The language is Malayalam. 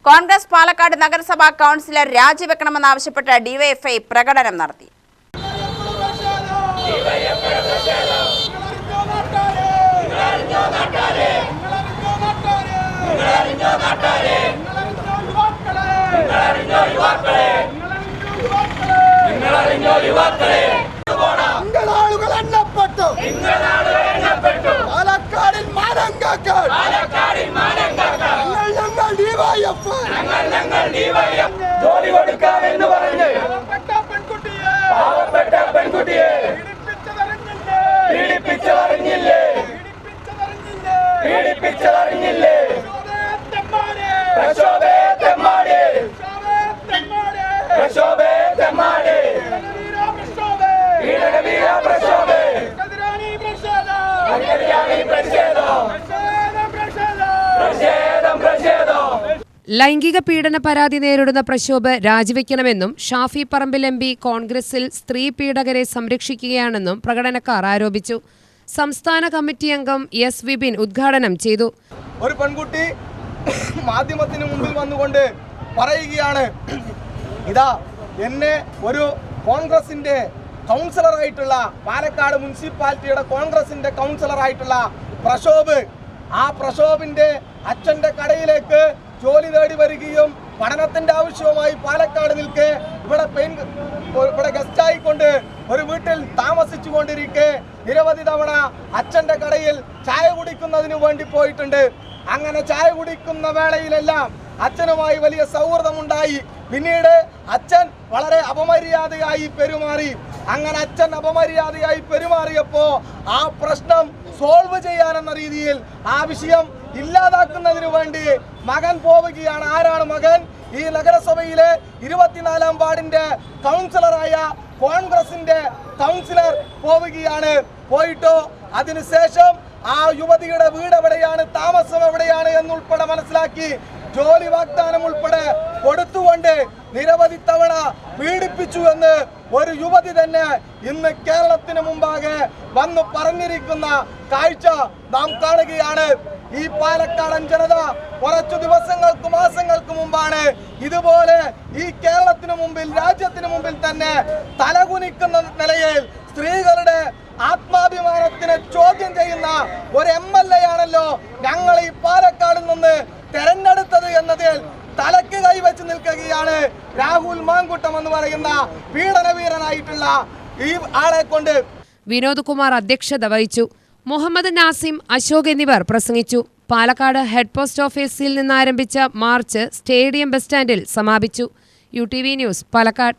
കോൺഗ്രസ് പാലക്കാട് നഗരസഭാ കൗൺസിലർ രാജിവെക്കണമെന്നാവശ്യപ്പെട്ട് ഡിവൈഎഫ്ഐ പ്രകടനം നടത്തി. ജോലി കൊടുക്കാമെന്ന് പറഞ്ഞ് പാവപ്പെട്ട പെൺകുട്ടിയെ പീഡിപ്പിച്ചതറിഞ്ഞില്ലേ? പ്രക്ഷോഭേ തെമ്മാടി, പ്രക്ഷോഭേ തെമ്മാടി, വീരവീര പ്രക്ഷോഭേ, പ്രതിഷേധം. ലൈംഗിക പീഡന പരാതി നേരിടുന്ന പ്രക്ഷോഭ് രാജിവെക്കണമെന്നും ഷാഫി പറമ്പിൽ എം പി കോൺഗ്രസിൽ സ്ത്രീ പീഡകരെ സംരക്ഷിക്കുകയാണെന്നും പ്രകടനക്കാർ ആരോപിച്ചു. സംസ്ഥാന കമ്മിറ്റി അംഗം എസ് വിപിൻ ഉദ്ഘാടനം ചെയ്തു. ഒരു പെൺകുട്ടി മാധ്യമത്തിന് മുമ്പിൽ വന്നുകൊണ്ട് പറയുകയാണ്, ഇതാ എന്നെ ഒരു കോൺഗ്രസിന്റെ കൗൺസിലറായിട്ടുള്ള പാലക്കാട് മുനിസിപ്പാലിറ്റിയുടെ കോൺഗ്രസിന്റെ കൗൺസിലറായിട്ടുള്ള പ്രക്ഷോഭ്, ആ പ്രക്ഷോഭിന്റെ അച്ഛന്റെ കടയിലേക്ക് ജോലി തേടി വരികയും പഠനത്തിന്റെ ആവശ്യവുമായി പാലക്കാട് നിൽക്കെ ഇവിടെ ഗസ്റ്റായിക്കൊണ്ട് ഒരു വീട്ടിൽ താമസിച്ചു കൊണ്ടിരിക്കെ നിരവധി തവണ അച്ഛന്റെ കടയിൽ ചായ കുടിക്കുന്നതിന് വേണ്ടി പോയിട്ടുണ്ട്. അങ്ങനെ ചായ കുടിക്കുന്ന വേളയിലെല്ലാം അച്ഛനുമായി വലിയ സൗഹൃദമുണ്ടായി. പിന്നീട് അച്ഛൻ വളരെ അപമര്യാദയായി പെരുമാറി. അങ്ങനെ അച്ഛൻ അപമര്യാദയായി പെരുമാറിയപ്പോ ആ പ്രശ്നം സോൾവ് ചെയ്യാനെന്ന രീതിയിൽ ആ വിഷയം ഇല്ലാതാക്കുന്നതിന് വേണ്ടി മകൻ പോവുകയാണ്. ആരാണ് മകൻ? ഈ നഗരസഭയിലെ 24-ാം വാർഡിന്റെ കൗൺസിലറായ കോൺഗ്രസിന്റെ കൗൺസിലർ പോവുകയാണ്. പോയിട്ടോ അതിനുശേഷം ആ യുവതിയുടെ വീട് എവിടെയാണ്, താമസം എവിടെയാണ് എന്നുൾപ്പെടെ മനസ്സിലാക്കി ജോലി വാഗ്ദാനം ഉൾപ്പെടെ കൊടുത്തുകൊണ്ട് നിരവധി തവണ പീഡിപ്പിച്ചു എന്ന് ഒരു യുവതി തന്നെ ഇന്ന് കേരളത്തിന് മുമ്പാകെ വന്നു പറഞ്ഞിരിക്കുന്ന കാഴ്ച നാം കാണുകയാണ്. ഈ പാലക്കാടൻ ജനത കുറച്ചു ദിവസങ്ങൾക്ക് മാസങ്ങൾക്ക് മുമ്പാണ് ഇതുപോലെ ഈ കേരളത്തിന് മുമ്പിൽ, രാജ്യത്തിന് മുമ്പിൽ തന്നെ തലകുനിക്കുന്ന നിലയിൽ സ്ത്രീകളുടെ ആത്മാഭിമാനത്തിനെ ചോദ്യം ചെയ്യുന്ന ഒരു MLA ആണല്ലോ ഞങ്ങൾ ഈ പാലക്കാട് നിന്ന് തെരഞ്ഞെടുത്തത് എന്നതിൽ തലക്ക് കൈവച്ച് നിൽക്കുകയാണ് രാഹുൽ മാങ്കുട്ടം എന്ന് പറയുന്ന പീഡനവീരനായിട്ടുള്ള ഈ ആളെ കൊണ്ട്. വിനോദ് കുമാർ അധ്യക്ഷത വഹിച്ചു. മുഹമ്മദ് നാസിം, അശോക് എന്നിവർ പ്രസംഗിച്ചു. പാലക്കാട് ഹെഡ് പോസ്റ്റ് ഓഫീസിൽ നിന്നാരംഭിച്ച മാർച്ച് സ്റ്റേഡിയം ബസ് സ്റ്റാൻഡിൽ സമാപിച്ചു. UTV news, Palakkad.